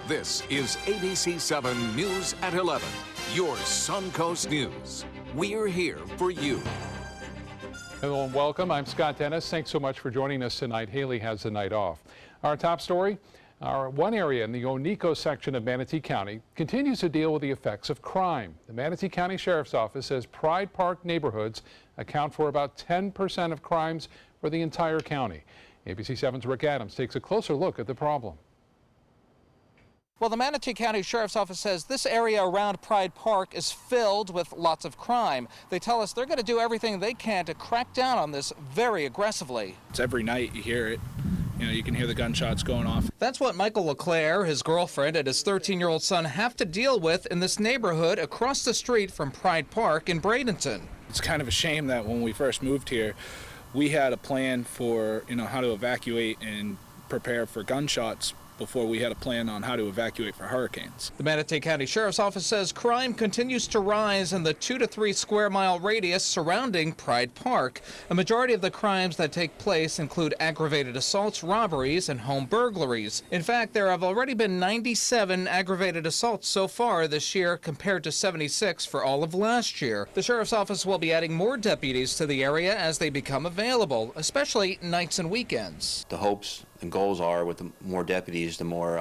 This is ABC7 News at 11, your Suncoast News. We're here for you. Hello and welcome. I'm Scott Dennis. Thanks so much for joining us tonight. Haley has the night off. Our top story, one area in the Oneiko section of Manatee County continues to deal with the effects of crime. The Manatee County Sheriff's Office says Pride Park neighborhoods account for about 10% of crimes for the entire county. ABC7's Rick Adams takes a closer look at the problem. Well, the Manatee County Sheriff's Office says this area around Pride Park is filled with lots of crime. They tell us they're going to do everything they can to crack down on this very aggressively. It's every night you hear it. You know, you can hear the gunshots going off. That's what Michael LeClaire, his girlfriend, and his 13-year-old son have to deal with in this neighborhood across the street from Pride Park in Bradenton. It's kind of a shame that when we first moved here, we had a plan for, how to evacuate and prepare for gunshots before we had a plan on how to evacuate for hurricanes. The Manatee County Sheriff's Office says crime continues to rise in the 2 to 3 square mile radius surrounding Pride Park. A majority of the crimes that take place include aggravated assaults, robberies, and home burglaries. In fact, there have already been 97 aggravated assaults so far this year compared to 76 for all of last year. The Sheriff's Office will be adding more deputies to the area as they become available, especially nights and weekends. The hopes and goals are with the more deputies, the more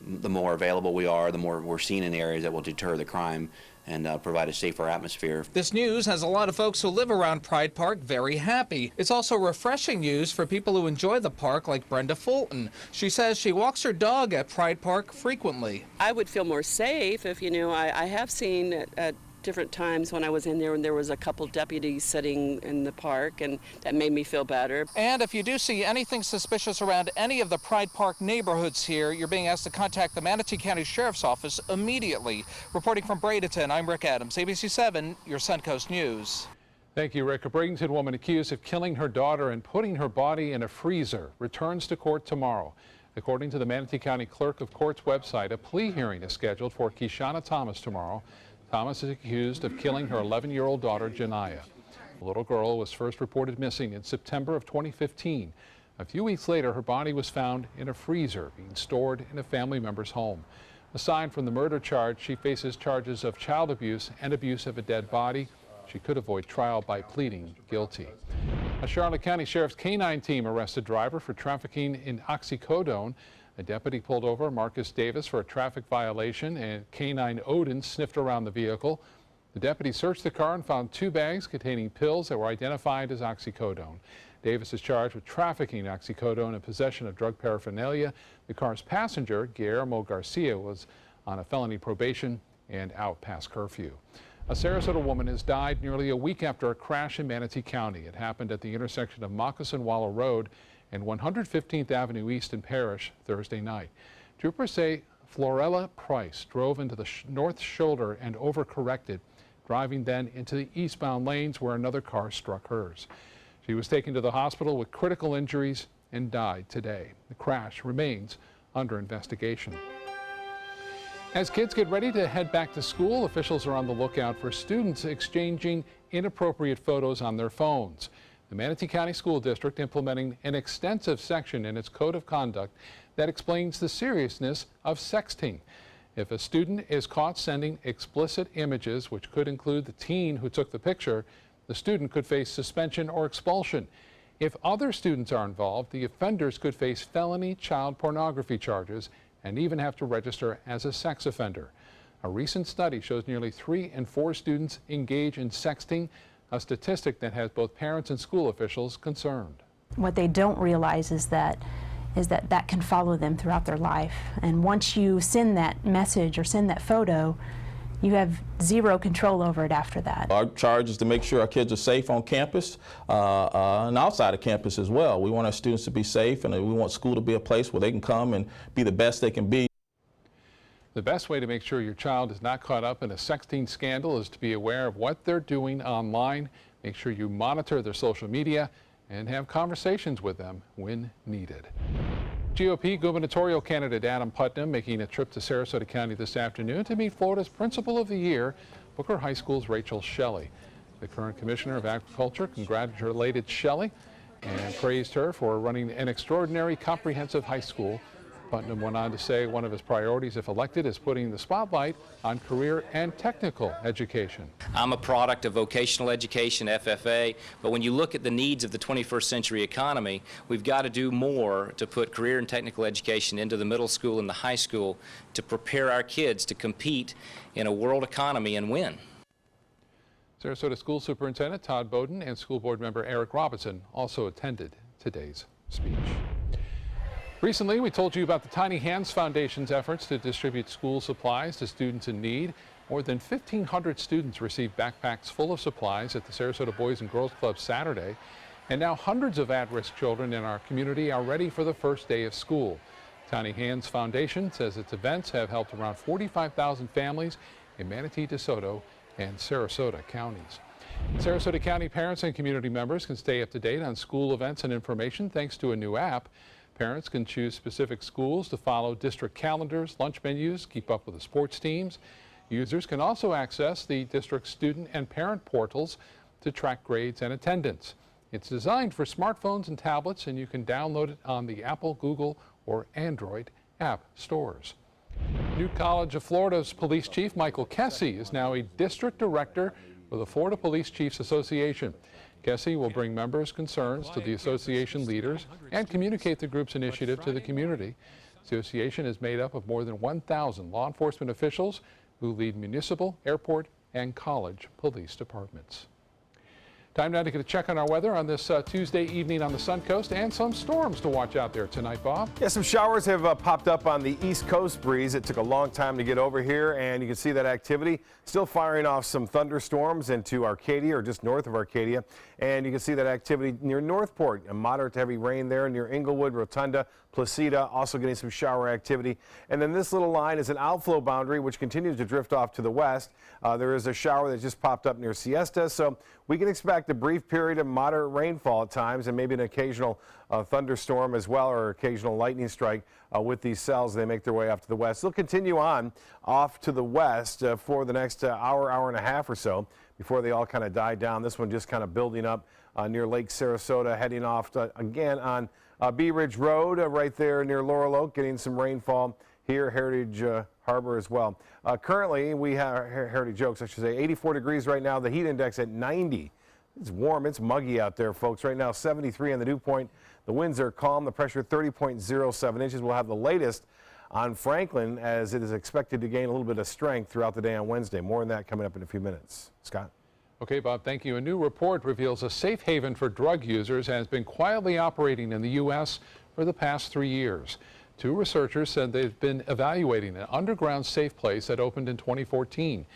available we are, the more we're seen in areas that will deter the crime and provide a safer atmosphere. This news has a lot of folks who live around Pride Park very happy. It's also refreshing news for people who enjoy the park, like Brenda Fulton. She says she walks her dog at Pride Park frequently. I would feel more safe if, I have seen at different times when I was in there and there was a couple deputies sitting in the park, and that made me feel better. And if you do see anything suspicious around any of the Pride Park neighborhoods here, you're being asked to contact the Manatee County Sheriff's Office immediately. Reporting from Bradenton, I'm Rick Adams, ABC7, your Suncoast News. Thank you, Rick. A Bradenton woman accused of killing her daughter and putting her body in a freezer returns to court tomorrow. According to the Manatee County Clerk of Court's website, a plea hearing is scheduled for Kishana Thomas tomorrow. Thomas is accused of killing her 11-year-old daughter, Janiyah. The little girl was first reported missing in September of 2015. A few weeks later, her body was found in a freezer being stored in a family member's home. Aside from the murder charge, she faces charges of child abuse and abuse of a dead body. She could avoid trial by pleading guilty. A Charlotte County Sheriff's K-9 team arrested driver for trafficking in OXYCODONE. A deputy pulled over Marcus Davis for a traffic violation, and K-9 Odin sniffed around the vehicle. The deputy searched the car and found 2 bags containing pills that were identified as oxycodone. Davis is charged with trafficking oxycodone and possession of drug paraphernalia. The car's passenger, Guillermo Garcia, was on a felony probation and out past curfew. A Sarasota woman has died nearly a week after a crash in Manatee County. It happened at the intersection of Moccasin Wallow Road and 115th Avenue East in Parrish Thursday night. Troopers say Florella Price drove into the north shoulder and overcorrected, driving then into the eastbound lanes where another car struck hers. She was taken to the hospital with critical injuries and died today. The crash remains under investigation. As kids get ready to head back to school, officials are on the lookout for students exchanging inappropriate photos on their phones. The Manatee County School District implementing an extensive section in its code of conduct that explains the seriousness of sexting. If a student is caught sending explicit images, which could include the teen who took the picture, the student could face suspension or expulsion. If other students are involved, the offenders could face felony child pornography charges and even have to register as a sex offender. A recent study shows nearly 3 in 4 students engage in sexting, a statistic that has both parents and school officials concerned. What they don't realize is that can follow them throughout their life. And once you send that message or send that photo, you have zero control over it after that. Our charge is to make sure our kids are safe on campus and outside of campus as well. We want our students to be safe, and we want school to be a place where they can come and be the best they can be. The best way to make sure your child is not caught up in a sexting scandal is to be aware of what they're doing online. Make sure you monitor their social media and have conversations with them when needed. GOP gubernatorial candidate Adam Putnam making a trip to Sarasota County this afternoon to meet Florida's Principal of the Year, Booker High School's Rachel Shelley. The current Commissioner of Agriculture congratulated Shelley and praised her for running an extraordinary comprehensive high school. Putnam went on to say one of his priorities, if elected, is putting the spotlight on career and technical education. I'm a product of vocational education, FFA, but when you look at the needs of the 21st century economy, we've got to do more to put career and technical education into the middle school and the high school to prepare our kids to compete in a world economy and win. Sarasota School Superintendent Todd Bowden and School Board member Eric Robinson also attended today's speech. Recently, we told you about the Tiny Hands Foundation's efforts to distribute school supplies to students in need. More than 1,500 students received backpacks full of supplies at the Sarasota Boys and Girls Club Saturday. And now hundreds of at-risk children in our community are ready for the first day of school. Tiny Hands Foundation says its events have helped around 45,000 families in Manatee, DeSoto, and Sarasota counties. Sarasota County parents and community members can stay up to date on school events and information thanks to a new app. Parents can choose specific schools to follow district calendars, lunch menus, keep up with the sports teams. Users can also access the district student and parent portals to track grades and attendance. It's designed for smartphones and tablets, and you can download it on the Apple, Google, or Android app stores. New College of Florida's police chief, Michael Kessie, is now a district director for the Florida Police Chiefs Association. Kessie will bring members' concerns to the association leaders and communicate the group's initiative to the community. The association is made up of more than 1,000 law enforcement officials who lead municipal, airport, and college police departments. Time now to get a check on our weather on this Tuesday evening on the Sun Coast, and some storms to watch out there tonight, Bob. Yeah, some showers have popped up on the East Coast breeze. It took a long time to get over here, and you can see that activity still firing off some thunderstorms into Arcadia or just north of Arcadia. And you can see that activity near Northport, a moderate to heavy rain there near Inglewood, Rotunda, Placida, also getting some shower activity. And then this little line is an outflow boundary which continues to drift off to the west. There is a shower that just popped up near Siesta, so we can expect a brief period of moderate rainfall at times and maybe an occasional thunderstorm as well, or occasional lightning strike with these cells. They make their way up to the west. They'll continue on off to the west for the next hour, hour and a half or so before they all kind of die down. This one just kind of building up near Lake Sarasota, heading off again on Bee Ridge Road right there near Laurel Oak, getting some rainfall here, Heritage Harbor as well. Currently, we have Heritage Oaks, I should say, 84 degrees right now, the heat index at 90. It's warm, it's muggy out there, folks. Right now, 73 on the dew point. The winds are calm, the pressure 30.07 inches. We'll have the latest on Franklin as it is expected to gain a little bit of strength throughout the day on Wednesday. More on that coming up in a few minutes. Scott? Okay, Bob, thank you. A new report reveals a safe haven for drug users has been quietly operating in the U.S. for the past 3 years. Two researchers said they've been evaluating an underground safe place that opened in 2014.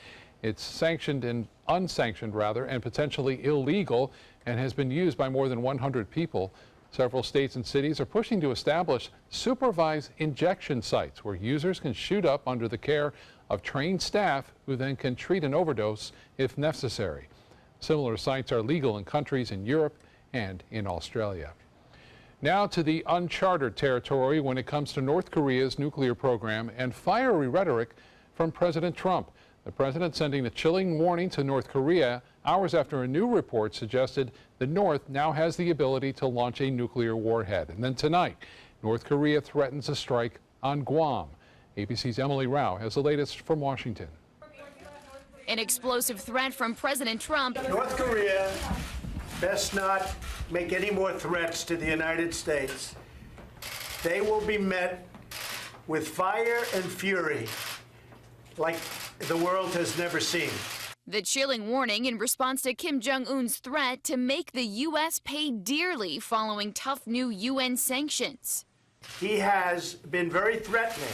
It's sanctioned and unsanctioned, rather, and potentially illegal, and has been used by more than 100 people. Several states and cities are pushing to establish supervised injection sites where users can shoot up under the care of trained staff who then can treat an overdose if necessary. Similar sites are legal in countries in Europe and in Australia. Now to the uncharted territory when it comes to North Korea's nuclear program and fiery rhetoric from President Trump. The president sending a chilling warning to North Korea hours after a new report suggested the North now has the ability to launch a nuclear warhead. And then tonight, North Korea threatens a strike on Guam. ABC's Emily Rao has the latest from Washington. An explosive threat from President Trump. North Korea best not make any more threats to the United States. They will be met with fire and fury like the world has never seen. The chilling warning in response to Kim Jong-un's threat to make the U.S. pay dearly following tough new UN sanctions. He has been very threatening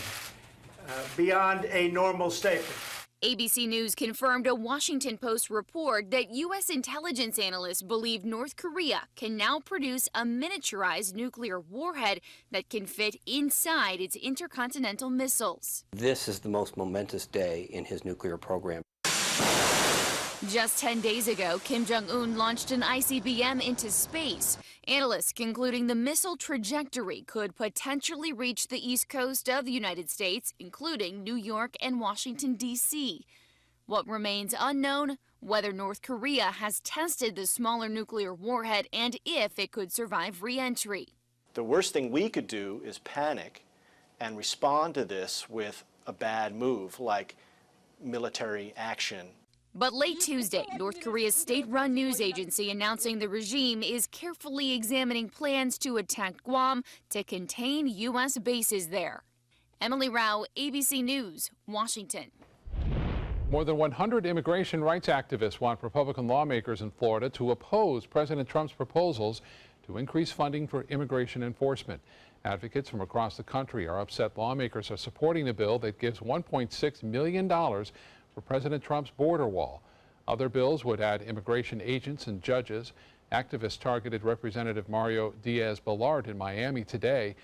beyond a normal statement. ABC News confirmed a Washington Post report that U.S. intelligence analysts believe North Korea can now produce a miniaturized nuclear warhead that can fit inside its intercontinental missiles. This is the most momentous day in his nuclear program. Just 10 days ago, Kim Jong-un launched an ICBM into space. Analysts concluding the missile trajectory could potentially reach the east coast of the United States, including New York and Washington, D.C. What remains unknown, whether North Korea has tested the smaller nuclear warhead and if it could survive re-entry. The worst thing we could do is panic and respond to this with a bad move like military action. But late Tuesday, North Korea's state-run news agency announcing the regime is carefully examining plans to attack Guam to contain U.S. bases there. Emily Rao, ABC News, Washington. More than 100 immigration rights activists want Republican lawmakers in Florida to oppose President Trump's proposals to increase funding for immigration enforcement. Advocates from across the country are upset lawmakers are supporting a bill that gives $1.6 million for President Trump's border wall. Other bills would add immigration agents and judges. Activists targeted Representative Mario Diaz-Balart in Miami today.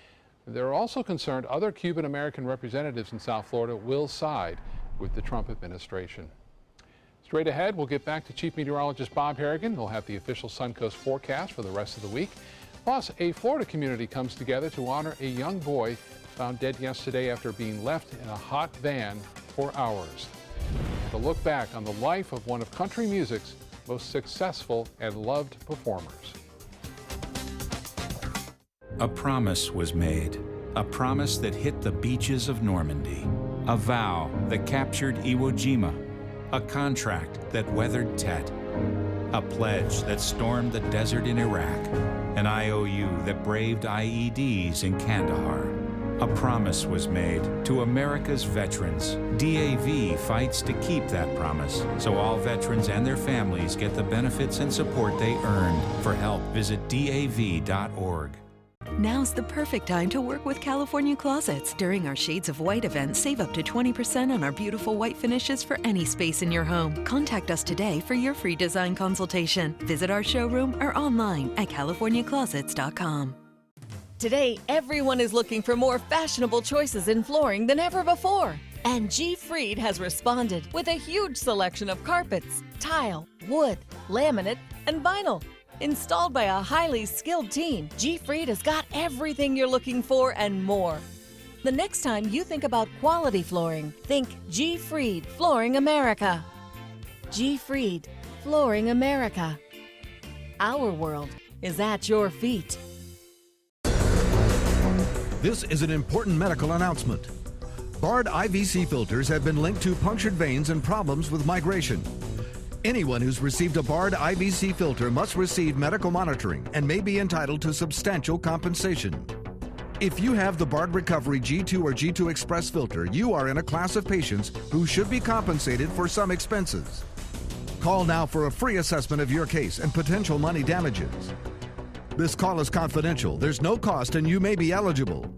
They're also concerned other Cuban-American representatives in South Florida will side with the Trump administration. Straight ahead, we'll get back to Chief Meteorologist Bob Harrigan. He'll have the official Suncoast forecast for the rest of the week. Plus, a Florida community comes together to honor a young boy found dead yesterday after being left in a hot van for hours. And a look back on the life of one of country music's most successful and loved performers. A promise was made, a promise that hit the beaches of Normandy, a vow that captured Iwo Jima, a contract that weathered Tet, a pledge that stormed the desert in Iraq, an IOU that braved IEDs in Kandahar. A promise was made to America's veterans. DAV fights to keep that promise, so all veterans and their families get the benefits and support they earned. For help, visit DAV.org. Now's the perfect time to work with California Closets. During our Shades of White event, save up to 20% on our beautiful white finishes for any space in your home. Contact us today for your free design consultation. Visit our showroom or online at californiaclosets.com. Today, everyone is looking for more fashionable choices in flooring than ever before. And G. Fried has responded with a huge selection of carpets, tile, wood, laminate, and vinyl. Installed by a highly skilled team, G. Fried has got everything you're looking for and more. The next time you think about quality flooring, think G. Fried Flooring America. G. Fried Flooring America. Our world is at your feet. This is an important medical announcement. Bard IVC filters have been linked to punctured veins and problems with migration. Anyone who's received a Bard IVC filter must receive medical monitoring and may be entitled to substantial compensation. If you have the Bard Recovery G2 or G2 Express filter, you are in a class of patients who should be compensated for some expenses. Call now for a free assessment of your case and potential money damages. This call is confidential, there's no cost, and you may be eligible.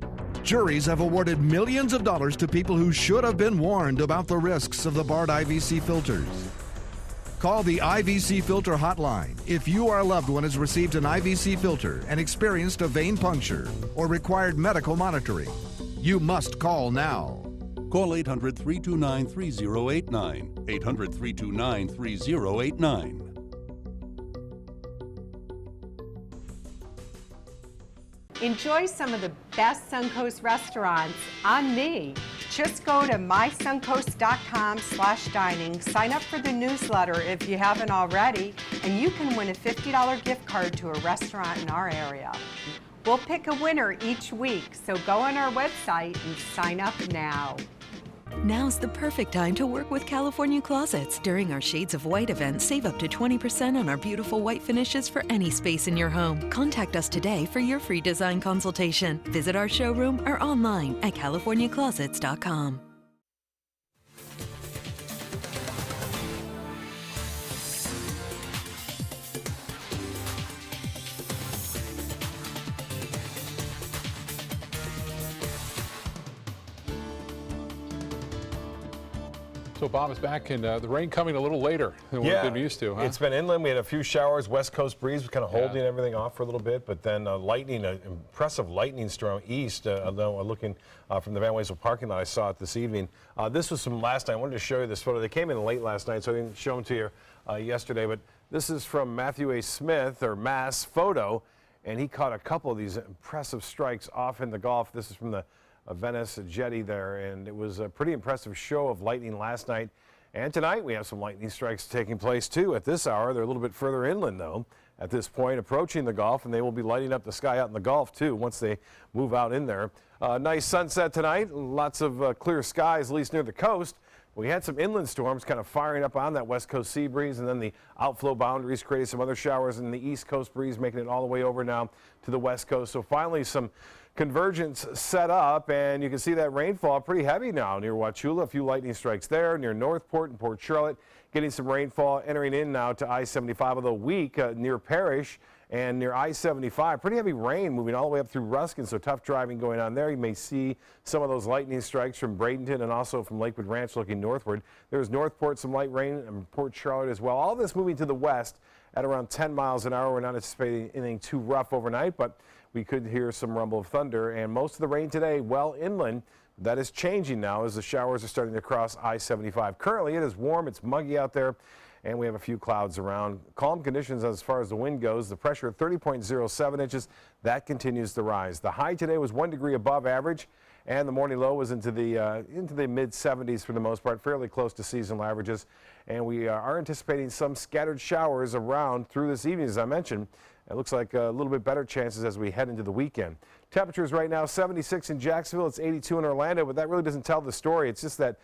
Juries have awarded millions of dollars to people who should have been warned about the risks of the Bard IVC filters. Call the IVC Filter Hotline if your loved one has received an IVC filter and experienced a vein puncture or required medical monitoring. You must call now. Call 800-329-3089. 800-329-3089. Enjoy some of the best Suncoast restaurants on me. Just go to mysuncoast.com/dining, sign up for the newsletter if you haven't already, and you can win a $50 gift card to a restaurant in our area. We'll pick a winner each week, so go on our website and sign up now. Now's the perfect time to work with California Closets. During our Shades of White event, save up to 20% on our beautiful white finishes for any space in your home. Contact us today for your free design consultation. Visit our showroom or online at californiaclosets.com. So Bob is back, and the rain coming a little later than we've been used to, huh? It's been inland. We had a few showers. West Coast breeze was kind of holding everything off for a little bit, but then lightning, an impressive lightning storm east. Looking from the Van Wezel parking lot, I saw it this evening. This was from last night. I wanted to show you this photo. They came in late last night, so I didn't show them to you yesterday, but this is from Matthew A. Smith, or Mass Photo, and he caught a couple of these impressive strikes off in the Gulf. This is from the Venice jetty there, and it was a pretty impressive show of lightning last night. And tonight we have some lightning strikes taking place too at this hour. They're a little bit further inland though at this point, approaching the Gulf, and they will be lighting up the sky out in the Gulf too once they move out in there. Nice sunset tonight. Lots of clear skies, at least near the coast. We had some inland storms kind of firing up on that west coast sea breeze, and then the outflow boundaries created some other showers in the east coast breeze, making it all the way over now to the west coast. So finally some convergence set up, and you can see that rainfall pretty heavy now near Wauchula. A few lightning strikes there near Northport and Port Charlotte. Getting some rainfall entering in now to I-75, although weak near Parrish and near I-75. Pretty heavy rain moving all the way up through Ruskin, so tough driving going on there. You may see some of those lightning strikes from Bradenton and also from Lakewood Ranch looking northward. There's Northport, some light rain, and Port Charlotte as well. All this moving to the west at around 10 miles an hour. We're not anticipating anything too rough overnight, but we could hear some rumble of thunder. And most of the rain today, well inland. That is changing now as the showers are starting to cross I-75. Currently, it is warm, it's muggy out there, and we have a few clouds around. Calm conditions as far as the wind goes. The pressure at 30.07 inches. That continues to rise. The high today was 1 degree above average, and the morning low was into the mid-70s for the most part, fairly close to seasonal averages. And we are anticipating some scattered showers around through this evening, as I mentioned. It looks like a little bit better chances as we head into the weekend. Temperatures right now 76 in Jacksonville, it's 82 in Orlando, but that really doesn't tell the story. It's just that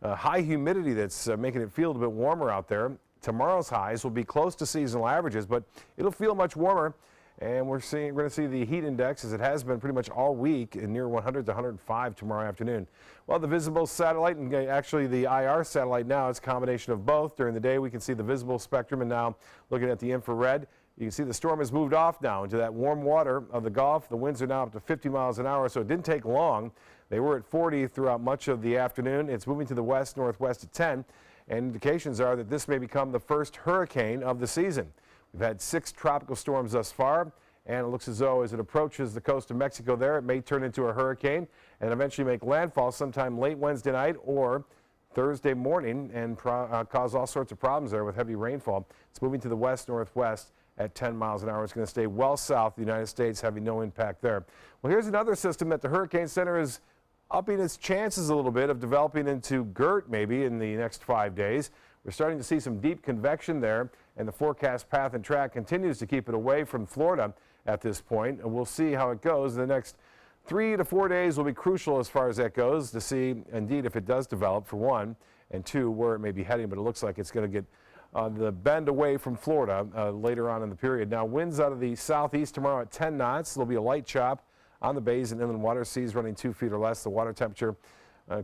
high humidity that's making it feel a bit warmer out there. Tomorrow's highs will be close to seasonal averages, but it'll feel much warmer. And we're going to see the heat index, as it has been pretty much all week, in near 100 to 105 tomorrow afternoon. Well, the visible satellite, and actually the IR satellite now, it's a combination of both. During the day, we can see the visible spectrum, and now looking at the infrared, you can see the storm has moved off now into that warm water of the Gulf. The winds are now up to 50 miles an hour, so it didn't take long. They were at 40 throughout much of the afternoon. It's moving to the west-northwest at 10, and indications are that this may become the first hurricane of the season. We've had 6 tropical storms thus far, and it looks as though as it approaches the coast of Mexico there, it may turn into a hurricane and eventually make landfall sometime late Wednesday night or Thursday morning and cause all sorts of problems there with heavy rainfall. It's moving to the west-northwest at 10 miles an hour. It's going to stay well south of the United States, having no impact there. Well, here's another system that the Hurricane Center is upping its chances a little bit of developing into GERT maybe in the next 5 days. We're starting to see some deep convection there, and the forecast path and track continues to keep it away from Florida at this point. And we'll see how it goes. The next 3 to 4 days will be crucial as far as that goes to see, indeed, if it does develop, for one, and two, where it may be heading. But it looks like it's going to get the bend away from Florida later on in the period. Now, winds out of the southeast tomorrow at 10 knots. There'll be a light chop on the bays and inland water, seas running 2 feet or less. The water temperature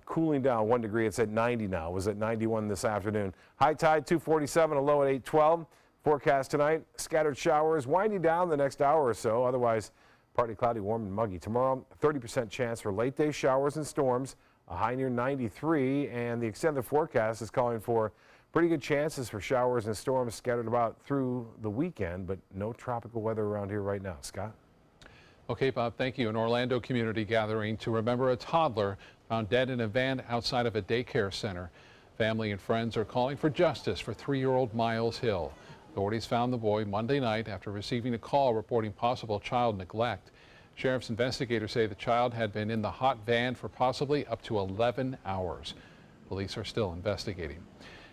cooling down 1 degree. It's at 90 now. It was at 91 this afternoon. High tide 247, a low at 812. Forecast tonight, scattered showers winding down the next hour or so. Otherwise, partly cloudy, warm and muggy. Tomorrow, 30% chance for late day showers and storms, a high near 93, and the extended forecast is calling for pretty good chances for showers and storms scattered about through the weekend, but no tropical weather around here right now. Scott? Okay, Bob, thank you. An Orlando community gathering to remember a toddler found dead in a van outside of a daycare center. Family and friends are calling for justice for 3-year-old Miles Hill. Authorities found the boy Monday night after receiving a call reporting possible child neglect. Sheriff's investigators say the child had been in the hot van for possibly up to 11 hours. Police are still investigating.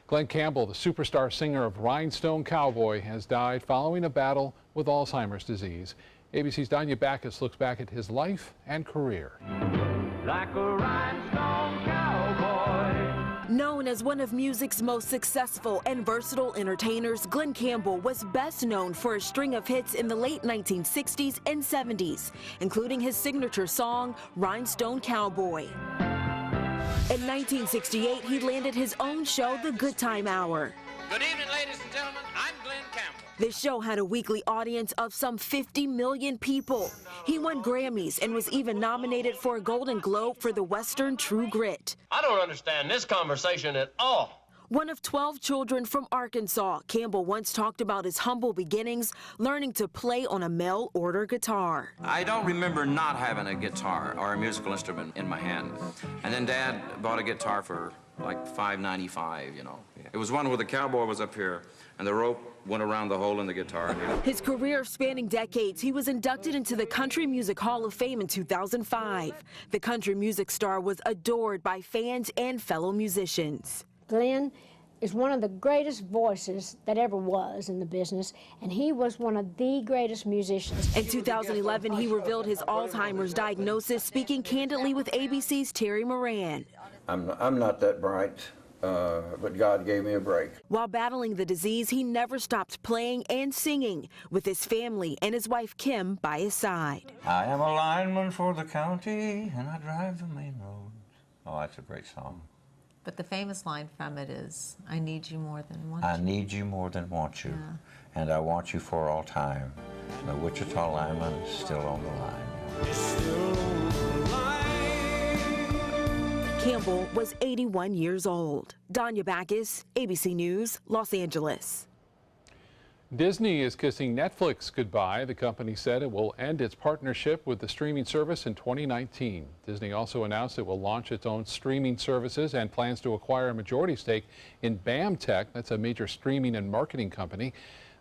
Glenn Campbell, the superstar singer of Rhinestone Cowboy, has died following a battle with Alzheimer's disease. ABC's Danya Backus looks back at his life and career. Like a rhinestone cowboy. Known as one of music's most successful and versatile entertainers, Glenn Campbell was best known for a string of hits in the late 1960s and 70s, including his signature song, Rhinestone Cowboy. In 1968, he landed his own show, The Good Time Hour. Good evening, ladies and gentlemen. I'm Glenn Campbell. This show had a weekly audience of some 50 million people. He won Grammys and was even nominated for a Golden Globe for the Western True Grit. I don't understand this conversation at all. One of 12 children from Arkansas, Campbell once talked about his humble beginnings, learning to play on a mail-order guitar. I don't remember not having a guitar or a musical instrument in my hand. And then Dad bought a guitar for like $5.95, you know. It was one where the cowboy was up here and the rope went around the hole in the guitar. His career spanning decades, he was inducted into the Country Music Hall of Fame in 2005. The country music star was adored by fans and fellow musicians. Glenn is one of the greatest voices that ever was in the business, and he was one of the greatest musicians. In 2011, he revealed his Alzheimer's diagnosis, speaking candidly with ABC's Terry Moran. I'm not that bright, but God gave me a break. While battling the disease, he never stopped playing and singing, with his family and his wife Kim by his side. I am a lineman for the county, and I drive the main road. Oh, that's a great song. But the famous line from it is, I need you more than want you. I need you more than want you, and I want you for all time. The Wichita lineman is still on the line. Campbell was 81 years old. Danya Backus, ABC News, Los Angeles. Disney is kissing Netflix goodbye. The company said it will end its partnership with the streaming service in 2019. Disney also announced it will launch its own streaming services and plans to acquire a majority stake in BAMTech. That's a major streaming and marketing company.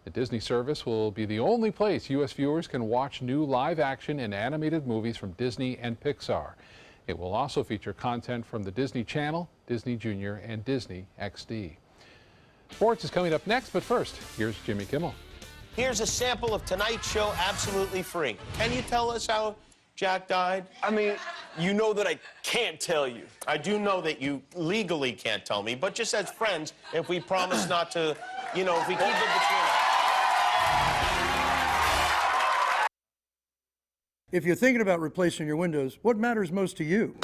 The Disney service will be the only place U.S. viewers can watch new live action and animated movies from Disney and Pixar. It will also feature content from the Disney Channel, Disney Junior, and Disney XD. Sports is coming up next, but first, here's Jimmy Kimmel. Here's a sample of tonight's show absolutely free. Can you tell us how Jack died? I mean, you know that I can't tell you. I do know that you legally can't tell me, but just as friends, if we promise not to, you know, if we keep it between us. If you're thinking about replacing your windows, what matters most to you?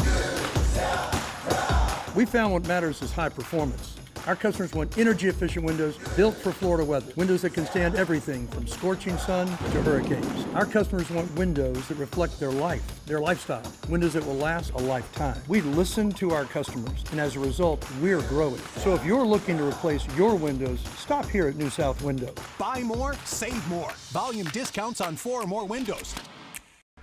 We found what matters is high performance. Our customers want energy-efficient windows built for Florida weather. Windows that can stand everything from scorching sun to hurricanes. Our customers want windows that reflect their life, their lifestyle. Windows that will last a lifetime. We listen to our customers, and as a result, we're growing. So if you're looking to replace your windows, stop here at New South Window. Buy more, save more. Volume discounts on 4 or more windows.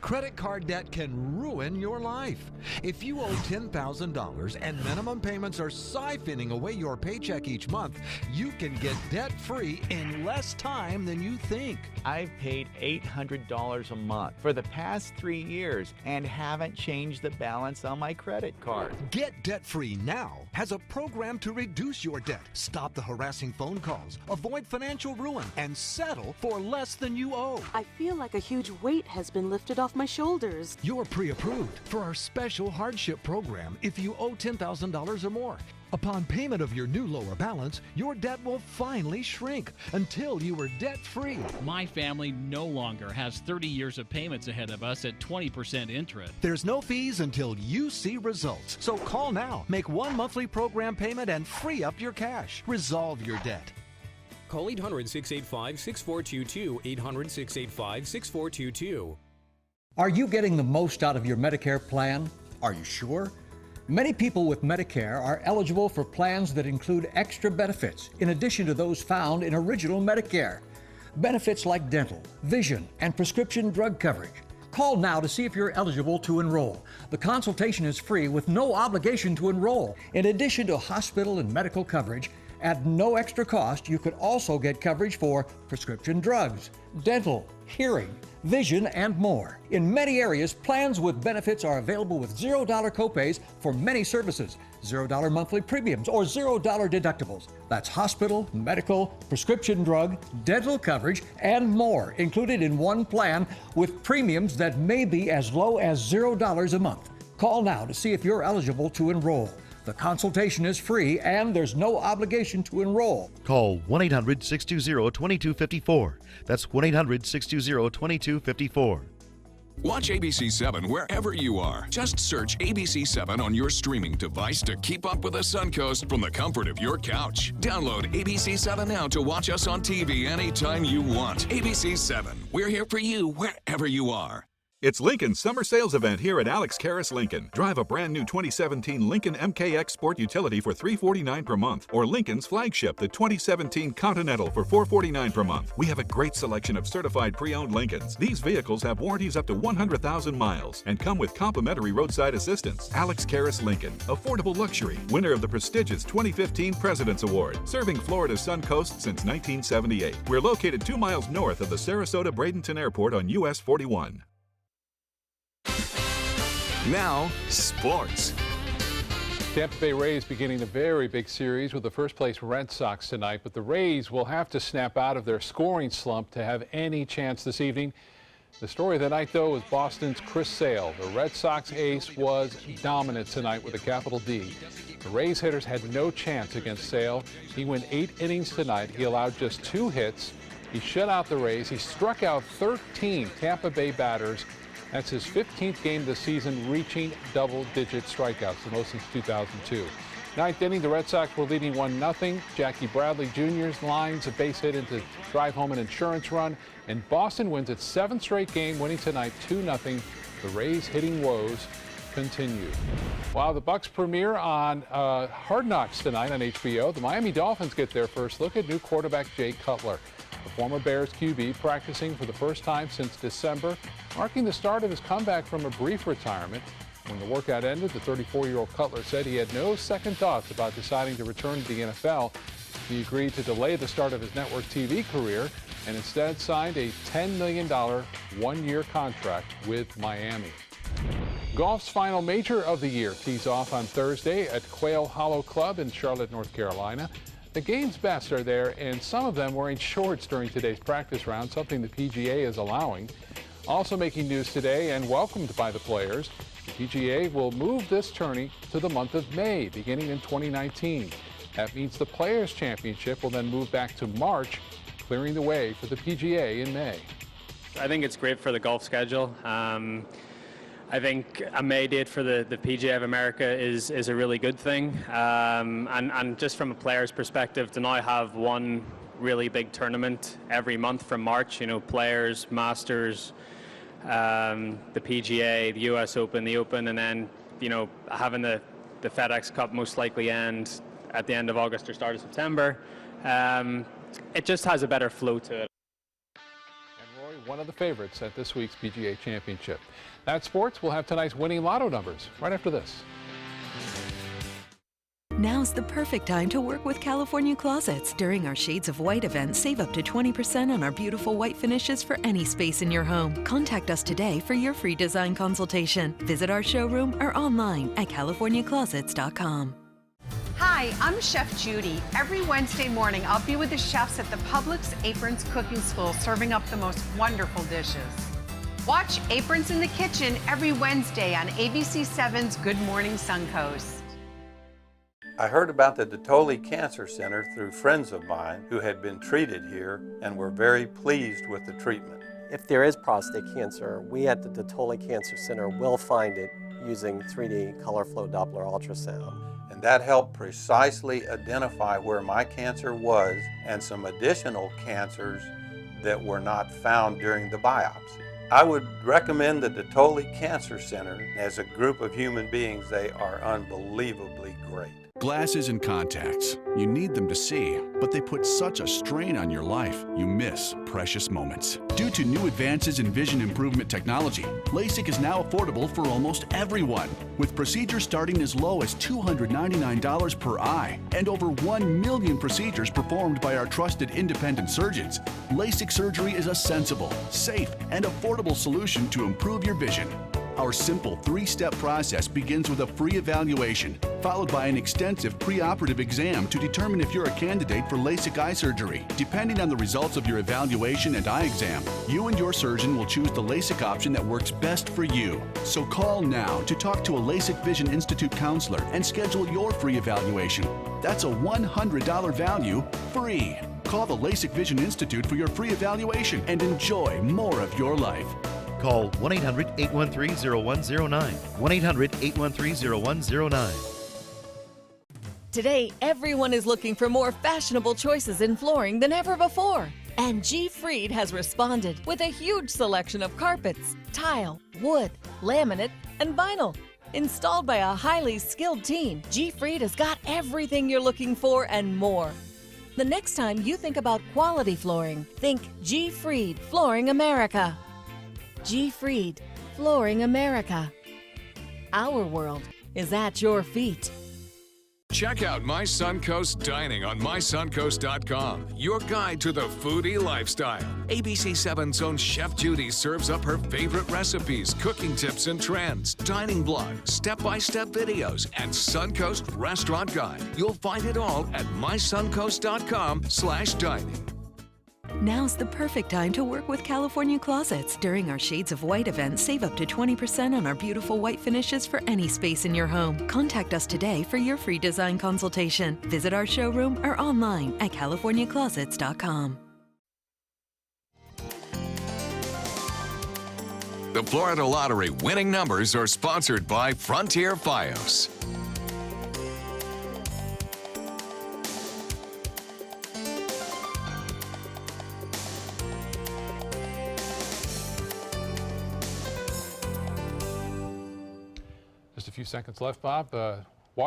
Credit card debt can ruin your life. If you owe $10,000 and minimum payments are siphoning away your paycheck each month, you can get debt-free in less time than you think. I've paid $800 a month for the past 3 years and haven't changed the balance on my credit card. Get Debt-Free Now has a program to reduce your debt, stop the harassing phone calls, avoid financial ruin, and settle for less than you owe. I feel like a huge weight has been lifted off my shoulders. You're pre-approved for our special hardship program if you owe $10,000 or more. Upon payment of your new lower balance, your debt will finally shrink until you are debt-free. My family no longer has 30 years of payments ahead of us at 20% interest. There's no fees until you see results. So call now, make one monthly program payment, and free up your cash. Resolve your debt. Call 800-685-6422, 800-685-6422. Are you getting the most out of your Medicare plan? Are you sure? Many people with Medicare are eligible for plans that include extra benefits in addition to those found in original Medicare. Benefits like dental, vision, and prescription drug coverage. Call now to see if you're eligible to enroll. The consultation is free with no obligation to enroll. In addition to hospital and medical coverage, at no extra cost, you could also get coverage for prescription drugs, dental, hearing, vision, and more. In many areas, plans with benefits are available with $0 copays for many services, $0 monthly premiums, or $0 deductibles. That's hospital, medical, prescription drug, dental coverage, and more included in one plan with premiums that may be as low as $0 a month. Call now to see if you're eligible to enroll. The consultation is free and there's no obligation to enroll. Call 1-800-620-2254. That's 1-800-620-2254. Watch ABC7 wherever you are. Just search ABC7 on your streaming device to keep up with the Suncoast from the comfort of your couch. Download ABC7 now to watch us on TV anytime you want. ABC7, we're here for you wherever you are. It's Lincoln's summer sales event here at Alex Karras Lincoln. Drive a brand new 2017 Lincoln MKX Sport Utility for $349 per month, or Lincoln's flagship, the 2017 Continental, for $449 per month. We have a great selection of certified pre-owned Lincolns. These vehicles have warranties up to 100,000 miles and come with complimentary roadside assistance. Alex Karras Lincoln, affordable luxury, winner of the prestigious 2015 President's Award, serving Florida's Sun Coast since 1978. We're located 2 miles north of the Sarasota Bradenton Airport on US 41. Now, sports. Tampa Bay Rays beginning a very big series with the first-place Red Sox tonight, but the Rays will have to snap out of their scoring slump to have any chance this evening. The story of the night, though, was Boston's Chris Sale. The Red Sox ace was dominant tonight with a capital D. The Rays hitters had no chance against Sale. He went 8 innings tonight. He allowed just 2 hits. He shut out the Rays. He struck out 13 Tampa Bay batters. That's his 15th game this season, reaching double-digit strikeouts, the most since 2002. Ninth inning, the Red Sox were leading 1-0. Jackie Bradley Jr.'s lines a base hit in to drive home an insurance run, and Boston wins its 7th straight game, winning tonight 2-0. The Rays' hitting woes continue. While the Bucs premiere on Hard Knocks tonight on HBO, the Miami Dolphins get their first look at new quarterback Jay Cutler. The former Bears QB practicing for the first time since December, marking the start of his comeback from a brief retirement. When the workout ended, the 34-year-old Cutler said he had no second thoughts about deciding to return to the NFL. He agreed to delay the start of his network TV career and instead signed a $10 million one-year contract with Miami. Golf's final major of the year tees off on Thursday at Quail Hollow Club in Charlotte, North Carolina. The game's best are there, and some of them wearing shorts during today's practice round, something the PGA is allowing. Also making news today and welcomed by the players, the PGA will move this tourney to the month of May, beginning in 2019. That means the Players' Championship will then move back to March, clearing the way for the PGA in May. I think it's great for the golf schedule. I think a May date for the PGA of America is a really good thing. And just from a player's perspective, to now have one really big tournament every month from March, you know, Players, Masters, the PGA, the US Open, the Open, and then, you know, having the FedEx Cup most likely end at the end of August or start of September, it just has a better flow to it. One of the favorites at this week's PGA Championship. That's sports. We'll have tonight's winning lotto numbers right after this. Now's the perfect time to work with California Closets. During our Shades of White event, save up to 20% on our beautiful white finishes for any space in your home. Contact us today for your free design consultation. Visit our showroom or online at californiaclosets.com. Hi, I'm Chef Judy. Every Wednesday morning, I'll be with the chefs at the Publix Aprons Cooking School serving up the most wonderful dishes. Watch Aprons in the Kitchen every Wednesday on ABC7's Good Morning Suncoast. I heard about the Dotole Cancer Center through friends of mine who had been treated here and were very pleased with the treatment. If there is prostate cancer, we at the Dotole Cancer Center will find it using 3D color flow Doppler ultrasound. And that helped precisely identify where my cancer was and some additional cancers that were not found during the biopsy. I would recommend the Dotole Cancer Center. As a group of human beings, they are unbelievably great. Glasses and contacts. You need them to see, but they put such a strain on your life, you miss precious moments. Due to new advances in vision improvement technology, LASIK is now affordable for almost everyone, with procedures starting as low as $299 per eye and over 1 million procedures performed by our trusted independent surgeons. LASIK surgery is a sensible, safe, and affordable solution to improve your vision. Our simple 3-step process begins with a free evaluation, followed by an extensive preoperative exam to determine if you're a candidate for LASIK eye surgery. Depending on the results of your evaluation and eye exam, you and your surgeon will choose the LASIK option that works best for you. So call now to talk to a LASIK Vision Institute counselor and schedule your free evaluation. That's a $100 value, free. Call the LASIK Vision Institute for your free evaluation and enjoy more of your life. Call 1-800-813-0109. 1-800-813-0109. Today, everyone is looking for more fashionable choices in flooring than ever before. And G. Fried has responded with a huge selection of carpets, tile, wood, laminate, and vinyl. Installed by a highly skilled team, G. Fried has got everything you're looking for and more. The next time you think about quality flooring, think G. Fried Flooring America. G. Fried, Flooring America. Our world is at your feet. Check out My Suncoast Dining on mysuncoast.com, your guide to the foodie lifestyle. ABC7's own Chef Judy serves up her favorite recipes, cooking tips and trends, dining blogs, step-by-step videos, and Suncoast Restaurant Guide. You'll find it all at mysuncoast.com/dining. Now's the perfect time to work with California Closets. During our Shades of White event, save up to 20% on our beautiful white finishes for any space in your home. Contact us today for your free design consultation. Visit our showroom or online at californiaclosets.com. The Florida Lottery winning numbers are sponsored by Frontier Fios. Just a few seconds left, Bob.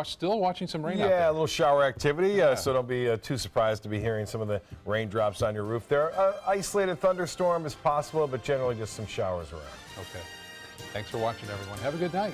Still watching some rain out Yeah, there. a little shower activity, so don't be too surprised to be hearing some of the raindrops on your roof there. Isolated thunderstorm is possible, but generally just some showers around. Okay. Thanks for watching, everyone. Have a good night.